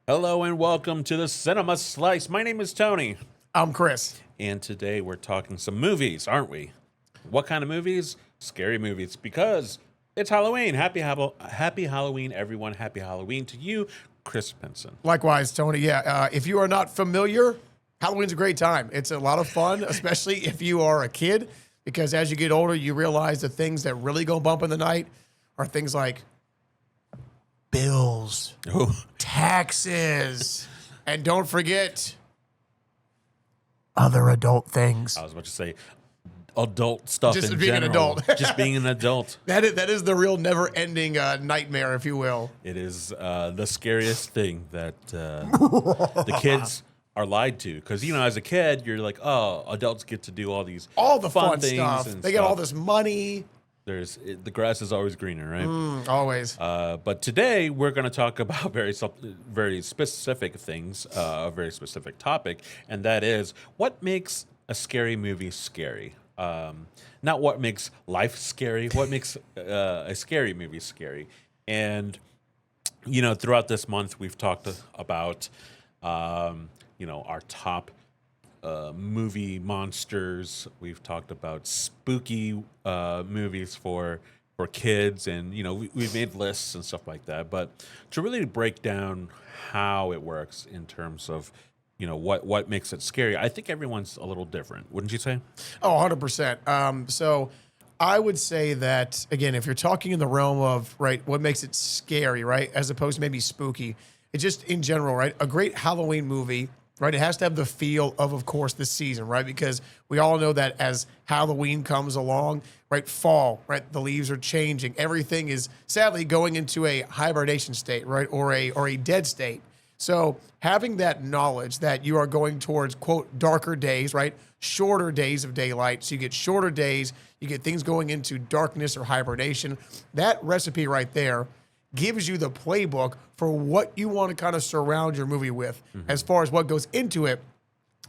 Hello and welcome to the Cinema Slice. My name is Tony, I'm Chris. and today we're talking some movies, aren't we? What kind of movies? Scary movies, because it's Halloween. Happy Halloween, everyone. Happy Halloween to you, Chris Pinson. Likewise, Tony. Yeah, if you are not familiar, Halloween's a great time. It's a lot of fun, especially if you are a kid, because as you get older, you realize the things that really go bump in the night are things like bills, Oh, taxes, and don't forget other adult things. I was about to say adult stuff Just in being an general. adult. Just being an adult. That is the real never-ending nightmare, if you will. It is the scariest thing that the kids are lied to. Because, as a kid, you're like, oh, adults get to do all these All the fun things stuff. and They get all this money. The grass is always greener, right? Always. But today we're going to talk about very specific things, a very specific topic, and that is what makes a scary movie scary. Not what makes life scary. What makes a scary movie scary? And throughout this month we've talked about our top movie monsters. We've talked about spooky movies for kids, and we've made lists and stuff like that. But to really break down how it works in terms of what makes it scary, I think everyone's a little different, wouldn't you say? Oh, 100%. So I would say that, again, if you're talking in the realm of, right, what makes it scary, right, as opposed to maybe spooky, it's just in general, right, a great Halloween movie, right, it has to have the feel of course, the season, right, because we all know that as Halloween comes along, right, fall, right, the leaves are changing. Everything is sadly going into a hibernation state, right, or a dead state. So having that knowledge that you are going towards, quote, darker days, right, shorter days of daylight, so you get shorter days, you get things going into darkness or hibernation, that recipe right there gives you the playbook for what you want to kind of surround your movie with. As far as what goes into it,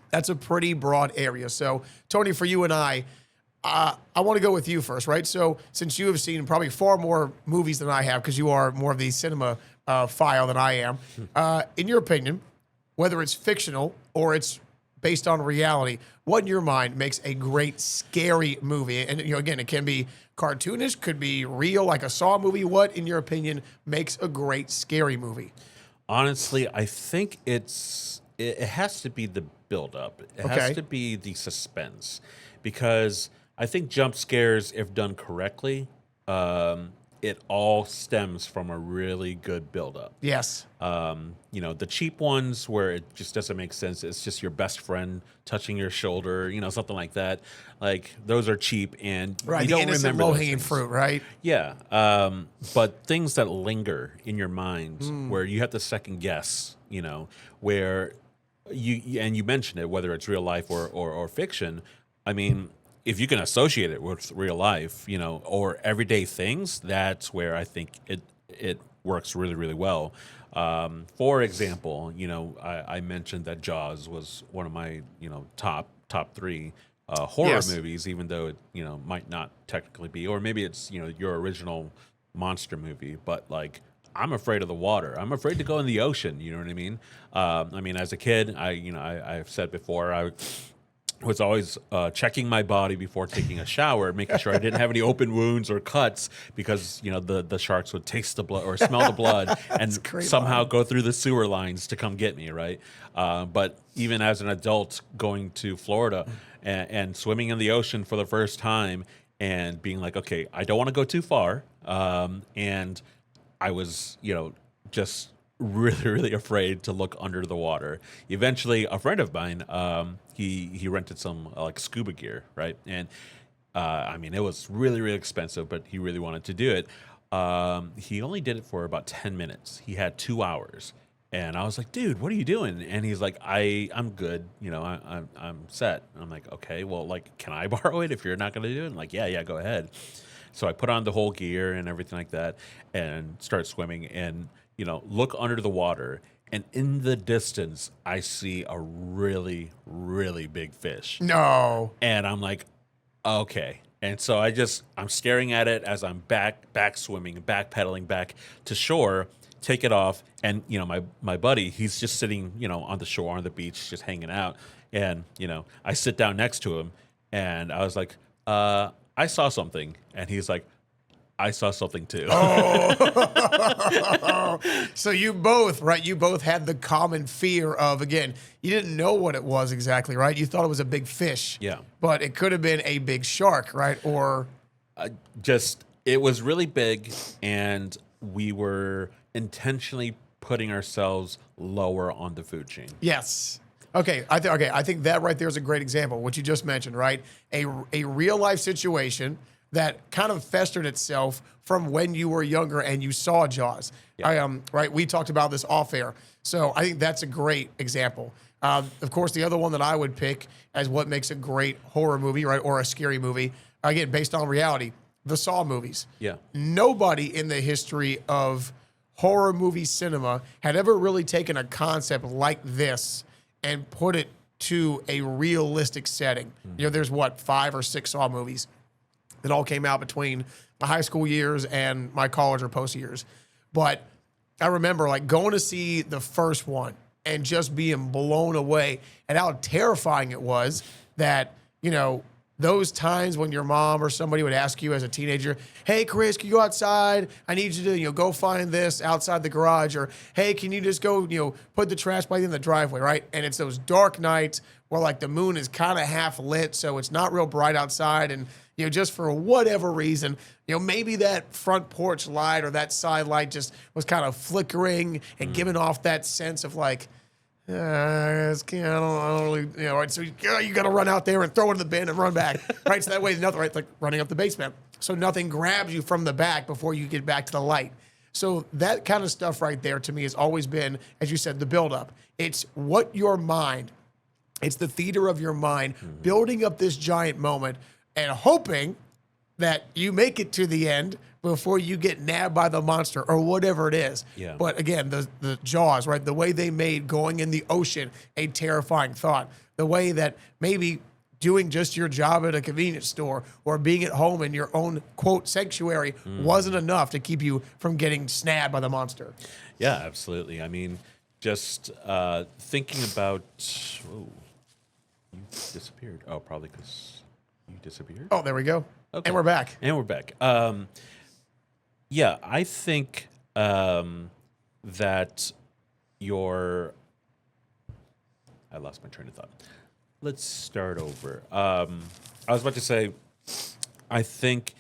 that's a pretty broad area. So, Tony, for you and I want to go with you first, right? So since you have seen probably far more movies than I have, because you are more of the cinema file than I am, in your opinion, whether it's fictional or it's based on reality, what in your mind makes a great scary movie? And again, it can be cartoonish, could be real, like a Saw movie. What, in your opinion, makes a great scary movie? Honestly, I think it has to be the build-up. It has to be the suspense, because I think jump scares, if done correctly, it all stems from a really good build-up. Yes. The cheap ones where it just doesn't make sense. It's just your best friend touching your shoulder, something like that. Like, those are cheap, and Right, you the don't innocent remember those low-hanging things. fruit, right? Yeah, but things that linger in your mind where you have to second guess, where you mentioned it, whether it's real life or fiction. I mean, if you can associate it with real life, or everyday things, that's where I think it works really, really well. For example, I mentioned that Jaws was one of my top three horror Yes. movies, even though it might not technically be, or maybe it's your original monster movie, but like, I'm afraid of the water. I'm afraid to go in the ocean. You know what I mean? As a kid, I've said before, I was always checking my body before taking a shower, making sure I didn't have any open wounds or cuts, because the sharks would taste the blood or smell the blood and a great somehow line. go through the sewer lines to come get me, right? But even as an adult, going to Florida and swimming in the ocean for the first time and being like, okay, I don't want to go too far, and I was just really, really afraid to look under the water. Eventually, a friend of mine, he rented some like scuba gear, right? And it was really, really expensive, but he really wanted to do it. He only did it for about 10 minutes. He had 2 hours. And I was like, dude, what are you doing? And he's like, I'm good. I'm set. And I'm like, okay, well, like, can I borrow it if you're not going to do it? And like, yeah, go ahead. So I put on the whole gear and everything like that and start swimming and, look under the water. And in the distance, I see a really, really big fish. No. And I'm like, okay. And so I'm staring at it as I'm back swimming, back pedaling back to shore. take it off, and my buddy, he's just sitting on the shore on the beach, just hanging out, and I sit down next to him, and I was like, I saw something, and he's like, I saw something too. So you both, right? You both had the common fear of, again, you didn't know what it was exactly, right? You thought it was a big fish. Yeah. But it could have been a big shark, right? Or It was really big, and we were intentionally putting ourselves lower on the food chain. yes. Okay, I think that right there is a great example, what you just mentioned, right? A real life situation that kind of festered itself from when you were younger and you saw Jaws. Yeah. Right? We talked about this off air. So I think that's a great example. Of course, the other one that I would pick as what makes a great horror movie, right, or a scary movie, again, based on reality, the Saw movies. Yeah. Nobody in the history of horror movie cinema had ever really taken a concept like this and put it to a realistic setting. There's 5 or 6 Saw movies that all came out between my high school years and my college or post years. But I remember going to see the first one and just being blown away at how terrifying it was that, those times when your mom or somebody would ask you as a teenager, hey, Chris, can you go outside? I need you to, go find this outside the garage. Or, hey, can you just go, put the trash by in the driveway, right? And it's those dark nights where the moon is kind of half lit, so it's not real bright outside. And, just for whatever reason, maybe that front porch light or that side light just was kind of flickering and giving off that sense of I don't really, right? So you got to run out there and throw it in the bin and run back, right? So that way, nothing, right? Like running up the basement. So nothing grabs you from the back before you get back to the light. So that kind of stuff right there to me has always been, as you said, the buildup. It's what your mind, it's the theater of your mind building up this giant moment and hoping that you make it to the end before you get nabbed by the monster or whatever it is. Yeah. But again, the Jaws, right? The way they made going in the ocean a terrifying thought. The way that maybe doing just your job at a convenience store or being at home in your own, quote, sanctuary wasn't enough to keep you from getting snapped by the monster. Yeah, absolutely. I mean, just thinking about... Oh, you disappeared. Oh, probably because you disappeared? Oh, there we go. Okay. And we're back. And we're back. Yeah, I think that I lost my train of thought. Let's start over. I was about to say, I think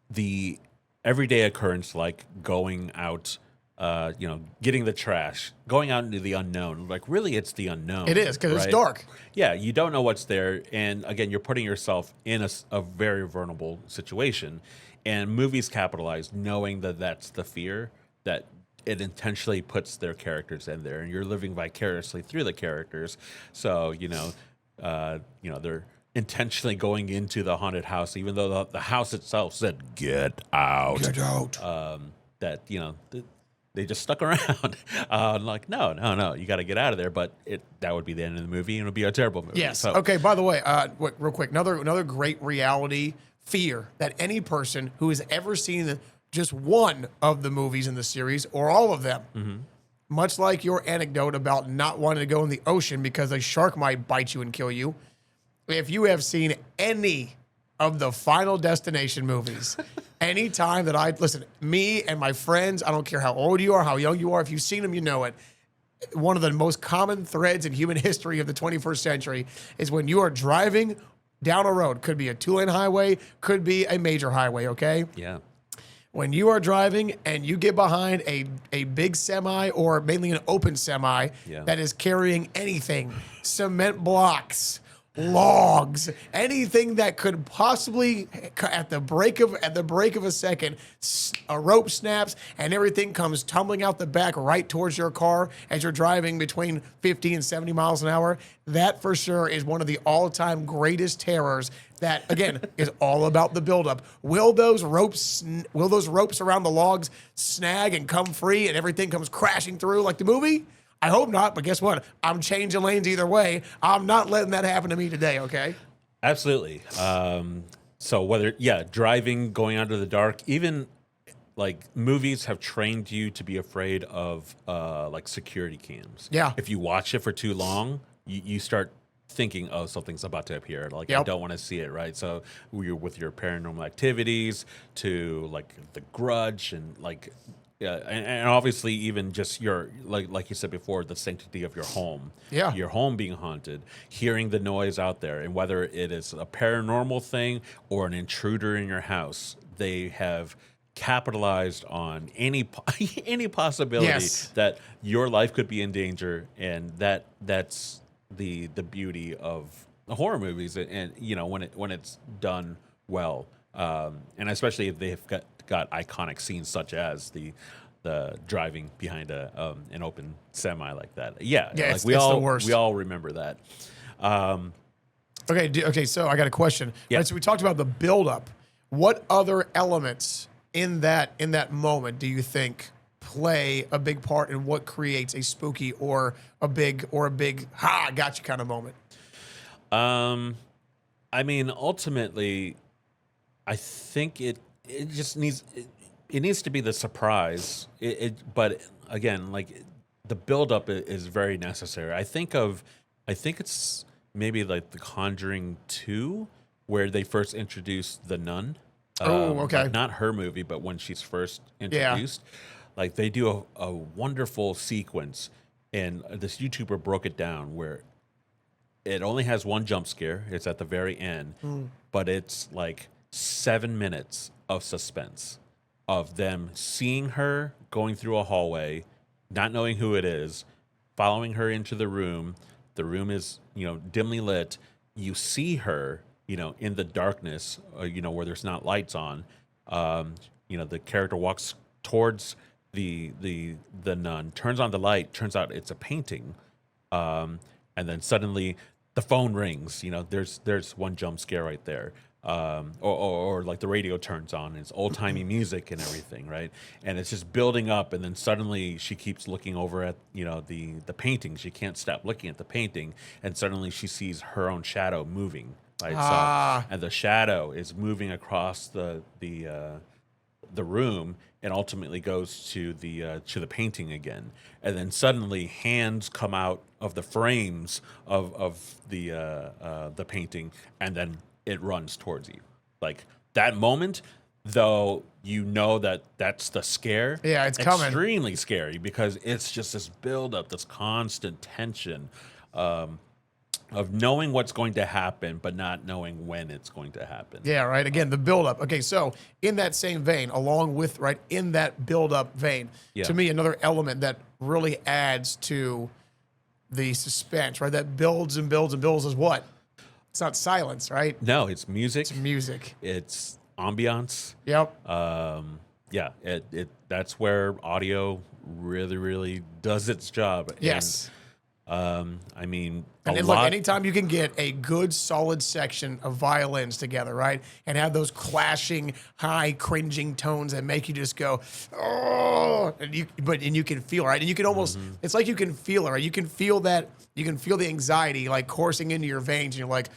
the everyday occurrence, like going out, getting the trash, going out into the unknown, really it's the unknown. It is, because right? it's dark. Yeah, you don't know what's there. And again, you're putting yourself in a very vulnerable situation. And movies capitalize knowing that that's the fear, that it intentionally puts their characters in there, and you're living vicariously through the characters. So, they're intentionally going into the haunted house, even though the house itself said, get out. Get out. They just stuck around. No, you got to get out of there. But that would be the end of the movie, and it would be a terrible movie. Yes. So, Okay, by the way, real quick, another great reality fear that any person who has ever seen just one of the movies in the series or all of them, much like your anecdote about not wanting to go in the ocean because a shark might bite you and kill you, if you have seen any of the Final Destination movies, anytime that listen, me and my friends, I don't care how old you are, how young you are, if you've seen them, you know it. One of the most common threads in human history of the 21st century is when you are driving down a road, could be a 2-lane highway, could be a major highway, okay? yeah. When you are driving and you get behind a big semi or mainly an open semi that is carrying anything, cement blocks, logs, anything that could possibly at the break of a second, a rope snaps and everything comes tumbling out the back right towards your car as you're driving between 50 and 70 miles an hour. That for sure is one of the all-time greatest terrors. That again is all about the buildup. Will those ropes around the logs snag and come free and everything comes crashing through like the movie? I hope not, but guess what? I'm changing lanes either way. I'm not letting that happen to me today, okay? Absolutely. So driving, going out to the dark, even like movies have trained you to be afraid of like security cams. Yeah. If you watch it for too long, you start thinking, oh, something's about to appear. Like I Yep. don't want to see it, right? So you're with your paranormal activities to like The Grudge and like and obviously even just your like you said before, the sanctity of your home. Yeah. Your home being haunted, hearing the noise out there, and whether it is a paranormal thing or an intruder in your house, they have capitalized on any any possibility Yes. that your life could be in danger, and that's the beauty of the horror movies, and you know when it's done well, and especially if they've got iconic scenes such as the driving behind an open semi like that. Yeah, Yeah, like it's the worst. we all remember that. Okay. So I got a question. Yeah. Right, so we talked about the buildup. What other elements in that moment do you think play a big part in what creates a spooky or a big ha, I got you kind of moment? I mean, ultimately, I think it just needs it needs to be the surprise. But again, like the buildup is very necessary. I think it's maybe like The Conjuring 2, where they first introduced the nun. Oh, okay. Like not her movie, but when she's first Yeah. introduced, like they do a wonderful sequence, and this YouTuber broke it down where it only has one jump scare. It's at the very end, but it's like 7 minutes of suspense of them seeing her going through a hallway, not knowing who it is, following her into the room. The room is, dimly lit. You see her, in the darkness, where there's not lights on. The character walks towards the nun, turns on the light. Turns out it's a painting, and then suddenly the phone rings. There's one jump scare right there. Or like the radio turns on, and it's old timey music and everything, right? And it's just building up, and then suddenly she keeps looking over at the painting. She can't stop looking at the painting, and suddenly she sees her own shadow moving by itself, and the shadow is moving across the room, and ultimately goes to the painting again, and then suddenly hands come out of the frames of the painting, and then it runs towards you. Like that moment, though, that's the scare. Yeah, it's coming. Extremely scary because it's just this buildup, this constant tension of knowing what's going to happen, but not knowing when it's going to happen. Yeah, right. Again, the buildup. Okay, so in that same vein, along with in that buildup vein, Yeah. to me, another element that really adds to the suspense, right? That builds and builds and builds is what? It's not silence, right? No, it's music. It's music. It's ambiance. Yep. Yeah, that's where audio really, really does its job. Yes. I mean, And then, look, anytime you can get a good, solid section of violins together, right, and have those clashing, high, cringing tones that make you just go, oh, and you can feel, right, and you can almost, it's like you can feel it, right, you can feel that, you can feel the anxiety like coursing into your veins, and you're like,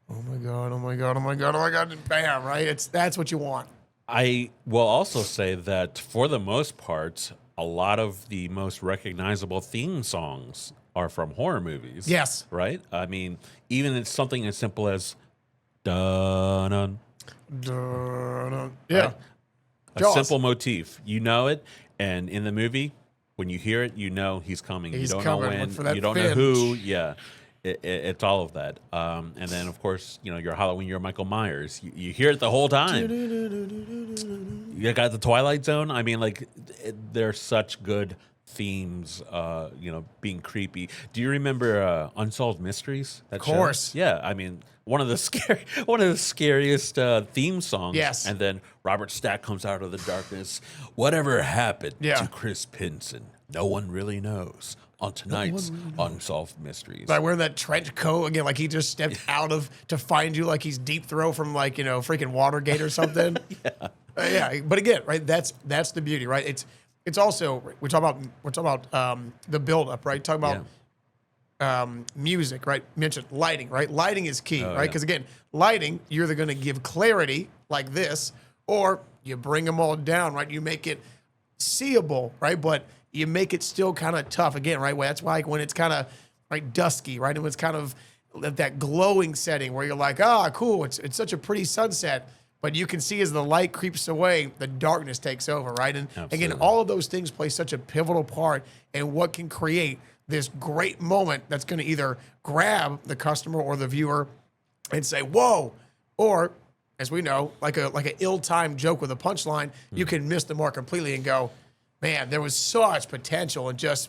oh my god, oh my god, oh my god, oh my god, and bam, right, that's what you want. I will also say that for the most part, a lot of the most recognizable theme songs are from horror movies. Yes. Right? I mean, even it's something as simple as dun Yeah. right? A Jaws. simple motif. You know it, and in the movie, when you hear it, you know he's coming. He's you don't coming. know when. Look for that You don't fin. know who. Yeah. It's all of that. And then, of course, your Halloween, your Michael Myers. You hear it the whole time. You got the Twilight Zone. I mean, like, they're such good themes, being creepy. Do you remember Unsolved Mysteries? Of course. Yeah, I mean, one of the scariest theme songs. Yes. And then Robert Stack comes out of the darkness. Whatever happened to Chris Pinson? No one really knows. On tonight's Unsolved Mysteries. By wearing that trench coat again, like he just stepped out of to find you, like he's deep throw from freaking Watergate or something. Yeah. But again, right? That's the beauty, right? It's also we're talking about the buildup, right? Talking about music, right? Mentioned lighting, right? Lighting is key, right? Because again, lighting, you're either going to give clarity like this, or you bring them all down, right? You make it seeable, right? But you make it still kind of tough again, right? Well, that's why like when it's kind of like dusky, right? And it's kind of that glowing setting where you're like, ah, cool. It's such a pretty sunset. But you can see as the light creeps away, the darkness takes over, right? And Absolutely. again, all of those things play such a pivotal part in what can create this great moment that's going to either grab the customer or the viewer and say, whoa, or as we know, like an ill-timed joke with a punchline, you can miss the mark completely and go, man, there was such potential and just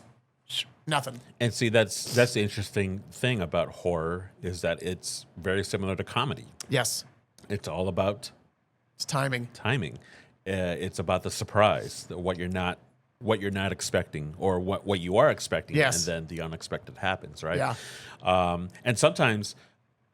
nothing. And see, that's the interesting thing about horror is that it's very similar to comedy. Yes, It's all about it's timing. timing. It's about the surprise, what you're not expecting, or what you are expecting, Yes. and then the unexpected happens, right? Yeah. And sometimes,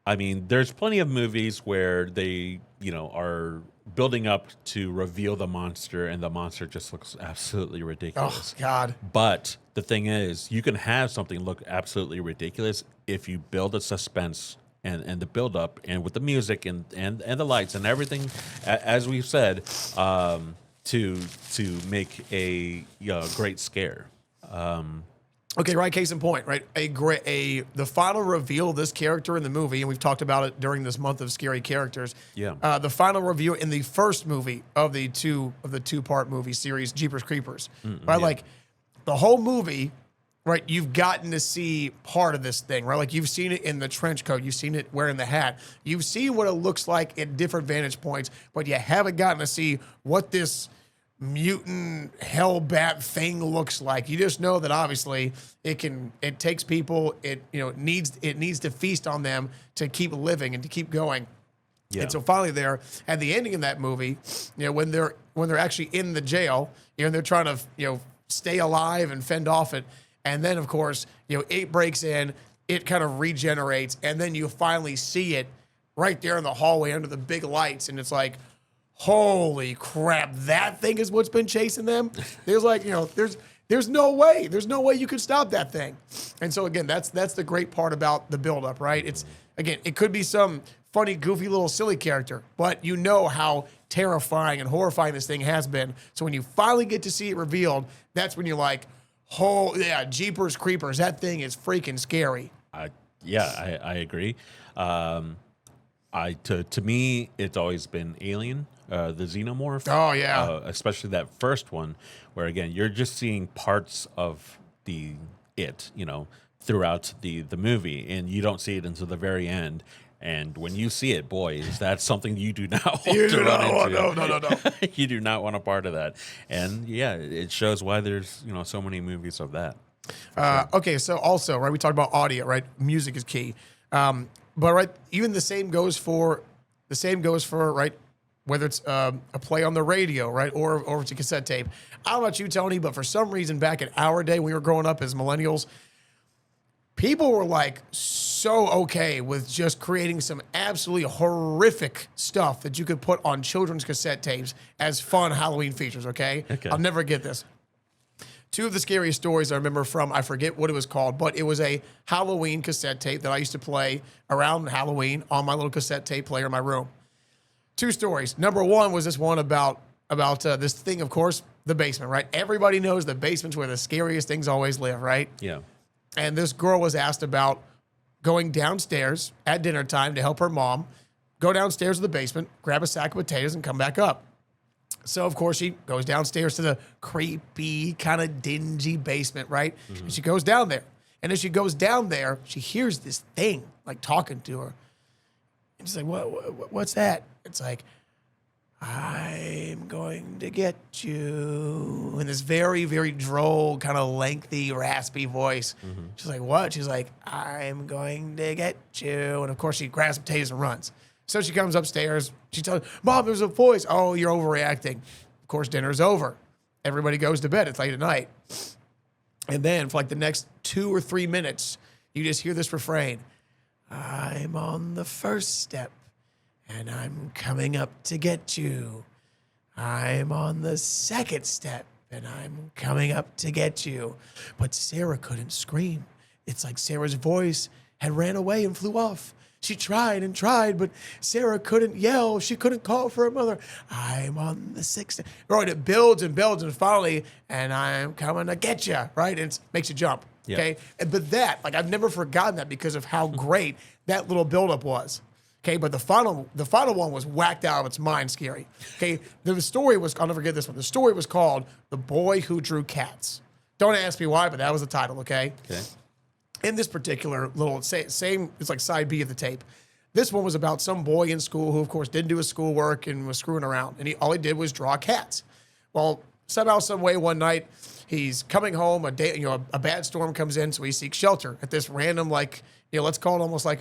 I mean, there's plenty of movies where they, are building up to reveal the monster, and the monster just looks absolutely Oh, ridiculous. God. But the thing is, you can have something look absolutely ridiculous if you build a suspense and the build up, and with the music and the lights and everything, as we've said, to make a great scare. Okay, right. Case in point, right? The final reveal of this character in the movie, and we've talked about it during this month of scary characters. Yeah. The final reveal in the first movie of the two-part movie series, Jeepers Creepers. Right, yeah. like the whole movie, right? You've gotten to see part of this thing, right? Like you've seen it in the trench coat, you've seen it wearing the hat, you've seen what it looks like at different vantage points, but you haven't gotten to see what this mutant hellbat thing looks like. You just know that obviously it takes people, it needs to feast on them to keep living and to keep going. Yeah. And so finally there at the ending of that movie, when they're actually in the jail, and they're trying to stay alive and fend off it, and then of course it breaks in, it kind of regenerates, and then you finally see it right there in the hallway under the big lights, and it's like, holy crap, that thing is what's been chasing them. There's like, there's no way you could stop that thing. And so again, that's the great part about the buildup, right? It's again, it could be some funny, goofy little silly character, but you know how terrifying and horrifying this thing has been. So when you finally get to see it revealed, that's when you're like, oh yeah, Jeepers Creepers, that thing is freaking scary. I agree. To me, it's always been Alien, the Xenomorph. Oh, yeah. Especially that first one, where again you're just seeing parts of throughout the movie, and you don't see it until the very end. And when you see it, boy, is that something you do not want to run into. No. You do not want a part of that. And yeah, it shows why there's so many movies of that. Okay, so also, right, we talked about audio, right? Music is key. But right, even the same goes for right, whether it's a play on the radio, right, or it's a cassette tape. I don't know about you, Tony, but for some reason back in our day when we were growing up as millennials, people were like so okay with just creating some absolutely horrific stuff that you could put on children's cassette tapes as fun Halloween features, okay? I'll never get this. Two of the scariest stories I remember from, I forget what it was called, but it was a Halloween cassette tape that I used to play around Halloween on my little cassette tape player in my room. Two stories. Number one was this one about this thing, of course, the basement, right? Everybody knows the basement's where the scariest things always live, right? Yeah. And this girl was asked about going downstairs at dinner time to help her mom, go downstairs to the basement, grab a sack of potatoes, and come back up. So, of course, she goes downstairs to the creepy, kind of dingy basement, right? Mm-hmm. And she goes down there. And as she goes down there, she hears this thing, like, talking to her. And she's like, what's that? It's like, I'm going to get you. In this very, very droll, kind of lengthy, raspy voice. Mm-hmm. She's like, what? She's like, I'm going to get you. And, of course, she grabs some potatoes and runs. So she comes upstairs. She tells Mom, there's a voice. Oh, you're overreacting. Of course, dinner's over. Everybody goes to bed. It's late at night. And then for like the next 2 or 3 minutes, you just hear this refrain. I'm on the first step, and I'm coming up to get you. I'm on the second step, and I'm coming up to get you. But Sarah couldn't scream. It's like Sarah's voice had ran away and flew off. She tried and tried, but Sarah couldn't yell. She couldn't call for her mother. I'm on the 6th. Right, it builds and builds, and finally, and I'm coming to get you, right? And it makes you jump, Yeah. okay? But that, like, I've never forgotten that because of how great that little buildup was. Okay, but the final one was whacked out of its mind scary. Okay, the story was, I'll never forget this one. The story was called The Boy Who Drew Cats. Don't ask me why, but that was the title, okay? Okay. In this particular little, same, it's like side B of the tape. This one was about some boy in school who, of course, didn't do his schoolwork and was screwing around. And all he did was draw cats. Well, somehow, some way, one night, he's coming home, a bad storm comes in, so he seeks shelter at this random, like, let's call it almost like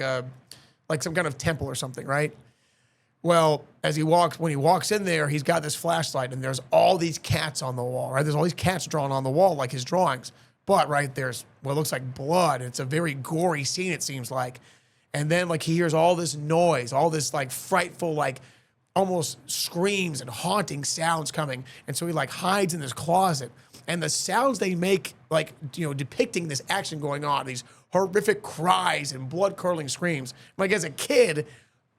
some kind of temple or something, right? Well, when he walks in there, he's got this flashlight, and there's all these cats on the wall, right? There's all these cats drawn on the wall, like his drawings. But, right, there's what looks like blood. It's a very gory scene, it seems like. And then, like, he hears all this noise, all this, like, frightful, like, almost screams and haunting sounds coming. And so he, like, hides in this closet. And the sounds they make, like, depicting this action going on, these horrific cries and blood-curdling screams. Like, as a kid,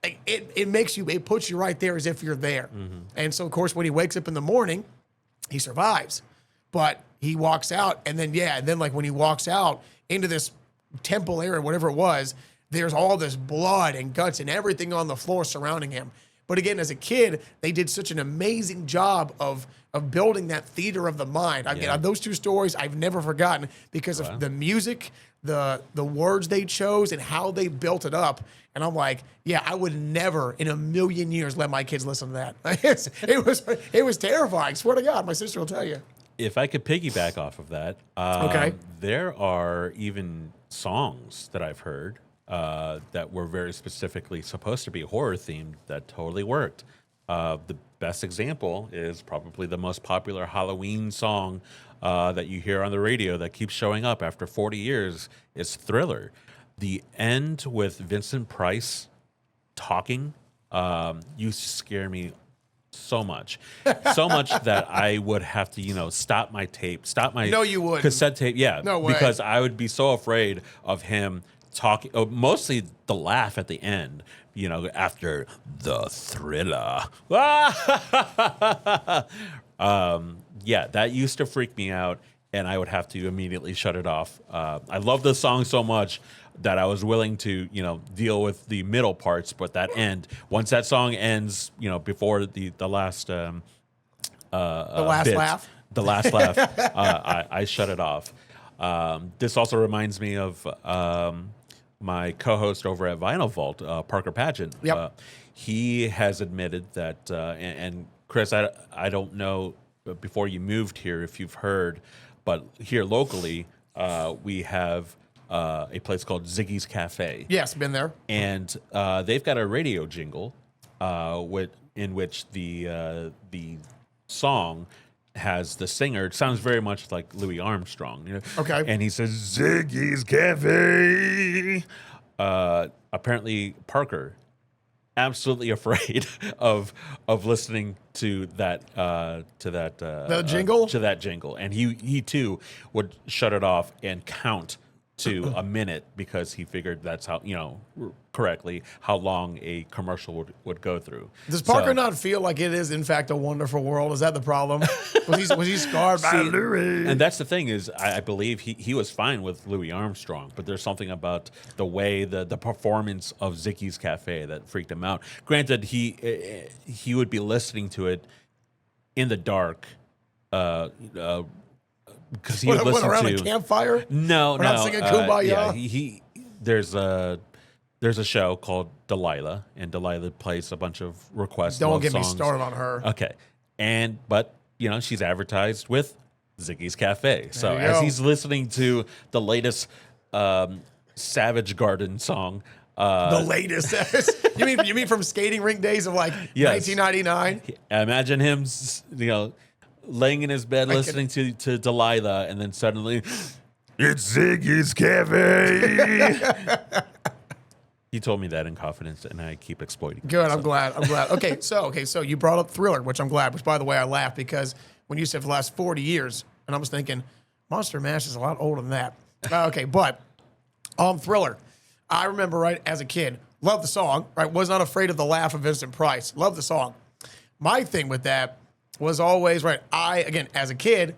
it puts you right there as if you're there. Mm-hmm. And so, of course, when he wakes up in the morning, he survives. But he walks out, and then like when he walks out into this temple area, whatever it was, there's all this blood and guts and everything on the floor surrounding him. But again, as a kid, they did such an amazing job of building that theater of the mind. Those two stories I've never forgotten because of the music, the words they chose, and how they built it up. And I'm like, yeah, I would never in a million years let my kids listen to that. It was terrifying. Swear to God, my sister will tell you. If I could piggyback off of that, okay. There are even songs that I've heard that were very specifically supposed to be horror themed that totally worked. The best example is probably the most popular Halloween song that you hear on the radio that keeps showing up after 40 years is Thriller. The end with Vincent Price talking used to scare me so much that I would have to, stop my No, you wouldn't. cassette tape. Yeah, no way. Because I would be so afraid of him talking. Mostly the laugh at the end, after the thriller. Yeah, that used to freak me out, and I would have to immediately shut it off. I love the song so much that I was willing to, deal with the middle parts, but that end, once that song ends, before the last laugh, I shut it off. This also reminds me of my co-host over at Vinyl Vault, Parker Pageant. Yep. He has admitted that, and Chris, I don't know before you moved here if you've heard, but here locally we have a place called Ziggy's Cafe. Yes, been there. And they've got a radio jingle in which the song has the singer. It sounds very much like Louis Armstrong. Okay. And he says, Ziggy's Cafe. Apparently, Parker, absolutely afraid of listening to that the jingle? To that jingle. And he too would shut it off and count to a minute because he figured that's how, correctly, how long a commercial would go through. Does Parker not feel like it is, in fact, a wonderful world? Is that the problem? Was he scarred by Louis? And that's the thing is, I believe he was fine with Louis Armstrong, but there's something about the way, the performance of Ziggy's Cafe that freaked him out. Granted, he would be listening to it in the dark, because he would listen around to a campfire. No, We're not singing Kumbaya. Yeah, there's a show called Delilah, and Delilah plays a bunch of requests. Don't get songs. me started on her. Okay, but she's advertised with Ziggy's Cafe. So you as go. he's listening to the latest Savage Garden song. The latest. you mean from skating rink days of like 1999? Imagine him, laying in his bed listening to Delilah, and then suddenly, it's Ziggy's Cafe. He told me that in confidence, and I keep exploiting. Good, so. I'm glad. Okay, so you brought up Thriller, which I'm glad. Which, by the way, I laughed because when you said for the last 40 years, and I was thinking, Monster Mash is a lot older than that. Okay, but Thriller. I remember, right, as a kid, Love the song, right? Was not afraid of the laugh of Vincent Price. Love the song. My thing with that was always, right, again, as a kid,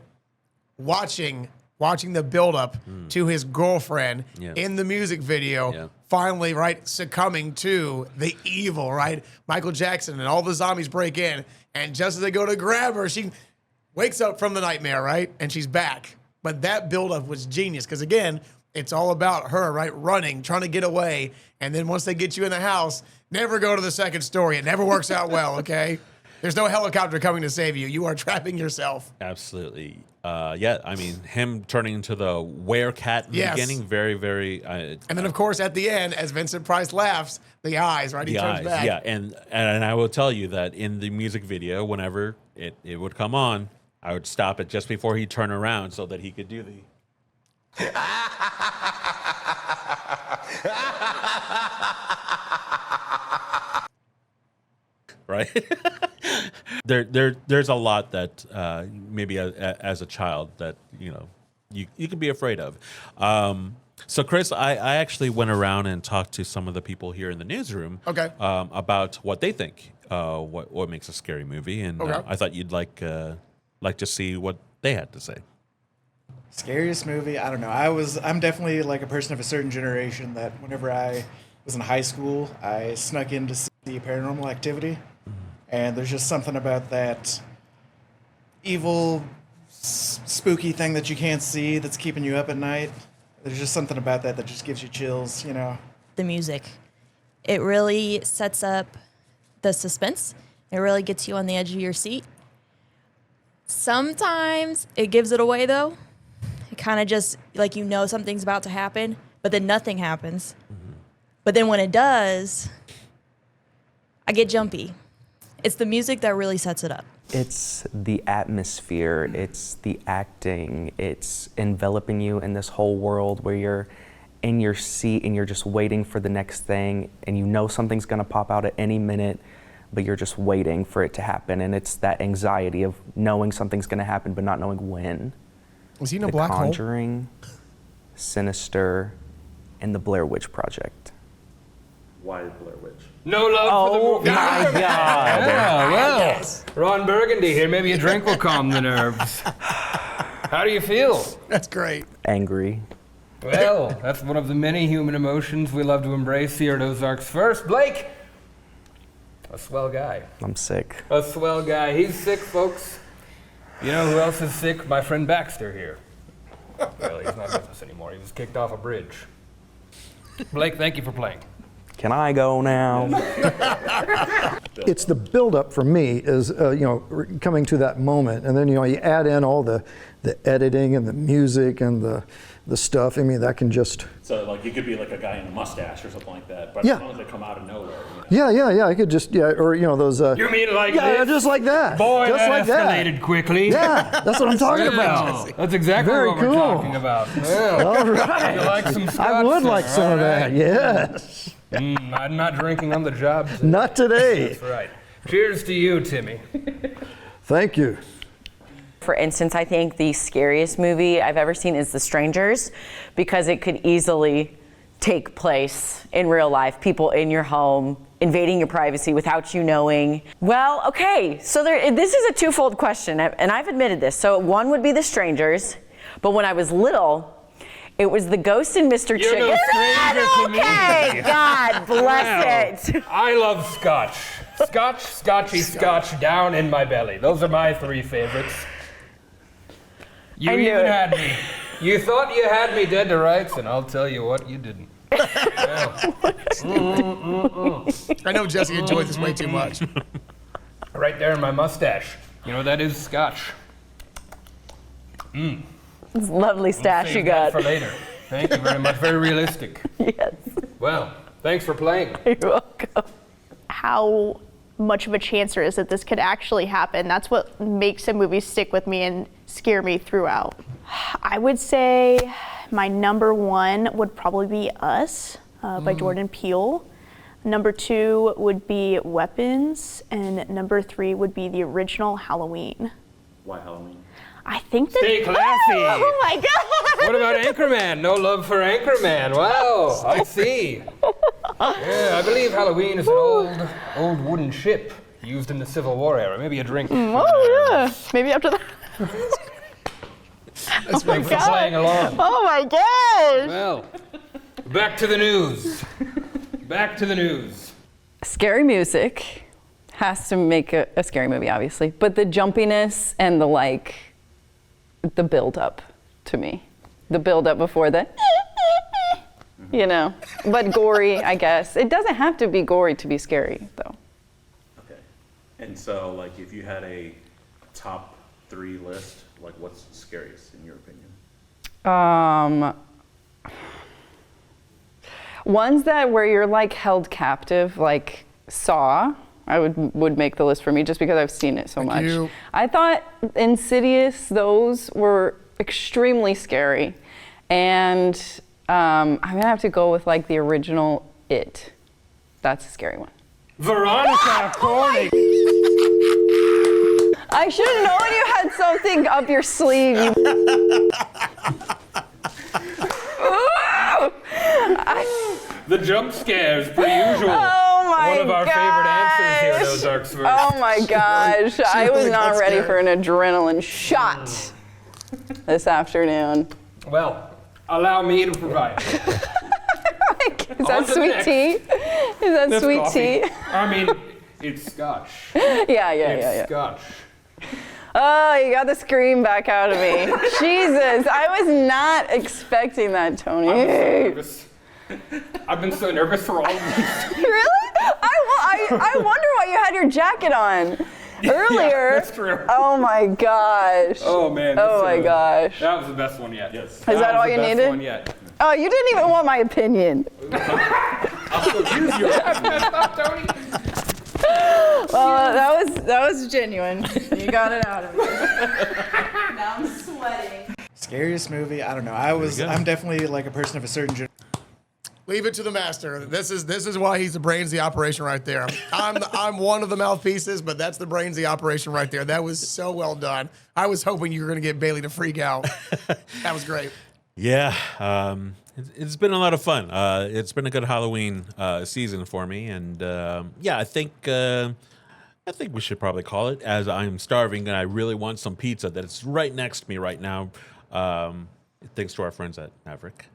watching the buildup to his girlfriend in the music video, finally, right, succumbing to the evil, right? Michael Jackson and all the zombies break in, and just as they go to grab her, she wakes up from the nightmare, right? And she's back. But that buildup was genius because, again, it's all about her, right, running, trying to get away. And then once they get you in the house, never go to the second story. It never works out well, okay? There's no helicopter coming to save you. You are trapping yourself. Absolutely. Yeah, I mean, him turning into the werecat in the beginning, very, very... and then, of course, at the end, as Vincent Price laughs, the eyes, right? He turns back. Yeah, and I will tell you that in the music video, whenever it would come on, I would stop it just before he turned around so that he could do the... right? There's a lot that maybe as a child that you can be afraid of. So Chris, I actually went around and talked to some of the people here in the newsroom about what they think what makes a scary movie, and I thought you'd like to see what they had to say. Scariest movie? I don't know. I'm definitely like a person of a certain generation that whenever I was in high school, I snuck in to see Paranormal Activity. And there's just something about that evil, spooky thing that you can't see that's keeping you up at night. There's just something about that just gives you chills, The music. It really sets up the suspense. It really gets you on the edge of your seat. Sometimes it gives it away, though. It kind of just, like, something's about to happen, but then nothing happens. But then when it does, I get jumpy. It's the music that really sets it up. It's the atmosphere, it's the acting, it's enveloping you in this whole world where you're in your seat and you're just waiting for the next thing, and something's gonna pop out at any minute, but you're just waiting for it to happen. And it's that anxiety of knowing something's gonna happen but not knowing when. Was he in a black hole? The Conjuring, Sinister, and the Blair Witch Project. Why Blair Witch? No love for the movie. Oh my God! Yeah, well, Ron Burgundy here. Maybe a drink will calm the nerves. How do you feel? That's great. Angry. Well, that's one of the many human emotions we love to embrace here at Ozark's First. Blake, a swell guy. I'm sick. A swell guy. He's sick, folks. You know who else is sick? My friend Baxter here. Well, he's not with us anymore. He was kicked off a bridge. Blake, thank you for playing. Can I go now? It's the buildup for me is, coming to that moment. And then, you add in all the editing and the music and the stuff. I mean, that can just... So, like, you could be like a guy in a mustache or something like that, but Yeah. as long as they come out of nowhere. Yeah. I could just, or, those... You mean like yeah, this? just like that. Boy, just that like escalated that. quickly. Yeah, that's what I'm talking Well, about. that's exactly Very what we're cool. talking about. Well, All right. you like some scotch, I would like sir? some of All that, right. yes. I'm not drinking on the job today. Not today. That's right. Cheers to you, Timmy. Thank you. For instance, I think the scariest movie I've ever seen is The Strangers, because it could easily take place in real life. People in your home invading your privacy without you knowing. Well, okay, so this is a twofold question, and I've admitted this. So one would be The Strangers, but when I was little, it was the Ghost and Mr. You're Chicken. no stranger to me. Okay, God bless Well, it. I love scotch. Scotch, scotchy, scotch down in my belly. Those are my three favorites. You I knew even it. had me. You thought you had me dead to rights, and I'll tell you what, you didn't. I know Jesse enjoyed this way too much. Right there in my mustache. You know, that is scotch. It's a lovely stash Save you that got. for later. Thank you very much. Very realistic. Yes, Well, thanks for playing. you're welcome. How much of a chance there is that this could actually happen. That's what makes a movie stick with me and scare me throughout. I would say my number one would probably be Us by Jordan Peele. Number two would be Weapons, and number three would be the original Halloween. Why Halloween? I think that. Stay classy. Oh my God! What about Anchorman? No love for Anchorman. Wow, I see. Yeah, I believe Halloween is an old wooden ship used in the Civil War era. Maybe a drink. Oh yeah. Maybe after that. Thanks for playing along. Oh my gosh. Well, back to the news. Back to the news. Scary music has to make a scary movie, obviously, but the jumpiness and the build up to me, the build up before the, but gory, I guess. It doesn't have to be gory to be scary, though. Okay. And so, like, if you had a top 3 list, like, what's the scariest in your opinion? Ones where you're like held captive, like Saw, I would make the list for me just because I've seen it so much. you. I thought Insidious, those were extremely scary. And I'm gonna have to go with like the original It. That's a scary one. Veronica Corning. I should have known you had something up your sleeve. The jump scares, per usual. Oh my One of our favorite answers here, gosh. those Darks first. Oh my gosh, I was really not got ready scared. for an adrenaline shot this afternoon. Well, allow me to provide. Is On that to the sweet next. tea? Is that This sweet coffee. tea? I mean, it's scotch. Yeah. Scotch. Oh, you got the scream back out of me. Jesus, I was not expecting that, Tony. I'm so nervous. I've been so nervous for all of these. Really? I wonder why you had your jacket on earlier. That's true. Oh my gosh. Oh man. Oh my gosh. That was the best one yet. Yes. Is that all you That was the needed? best one yet. Oh, you didn't even want my opinion. I'll still use yours. Stop, Tony. Well, that was genuine. You got it out of me. Now I'm sweating. Scariest movie? I don't know. go. I'm definitely like a person of a certain generation. Leave it to the master. This is why he's the brains of the operation right there. I'm one of the mouthpieces, but that's the brains of the operation right there. That was so well done. I was hoping you were going to get Bailey to freak out. That was great. Yeah, it's been a lot of fun. It's been a good Halloween season for me, and yeah, I think we should probably call it, as I'm starving and I really want some pizza that's right next to me right now. Thanks to our friends at Maverick.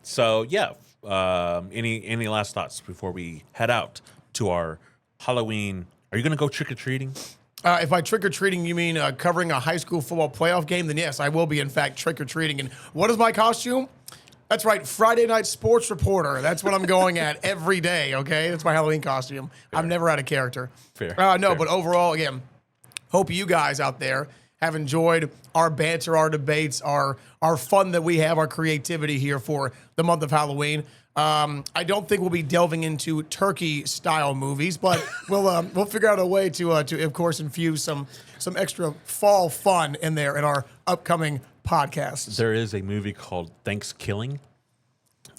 So yeah, any last thoughts before we head out to our Halloween? Are you gonna go trick or treating? If by trick-or-treating you mean covering a high school football playoff game, then yes, I will be, in fact, trick-or-treating. And what is my costume? That's right, Friday Night Sports Reporter. That's what I'm going at every day, okay? That's my Halloween costume. I'm never out of character. Fair. No, Fair. but overall, again, hope you guys out there have enjoyed our banter, our debates, our fun that we have, our creativity here for the month of Halloween. I don't think we'll be delving into turkey-style movies, but we'll figure out a way to of course infuse some extra fall fun in there in our upcoming podcasts. There is a movie called Thanksgiving,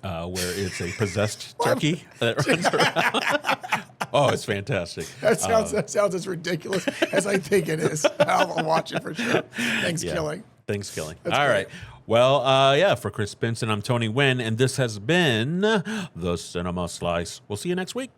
where it's a possessed turkey that runs around. Oh, it's fantastic. That sounds as ridiculous as I think it is. I'll watch it for sure. Thanksgiving. Thanksgiving. That's All great. right. Well, yeah, for Chris Benson, I'm Tony Wynn, and this has been The Cinema Slice. We'll see you next week.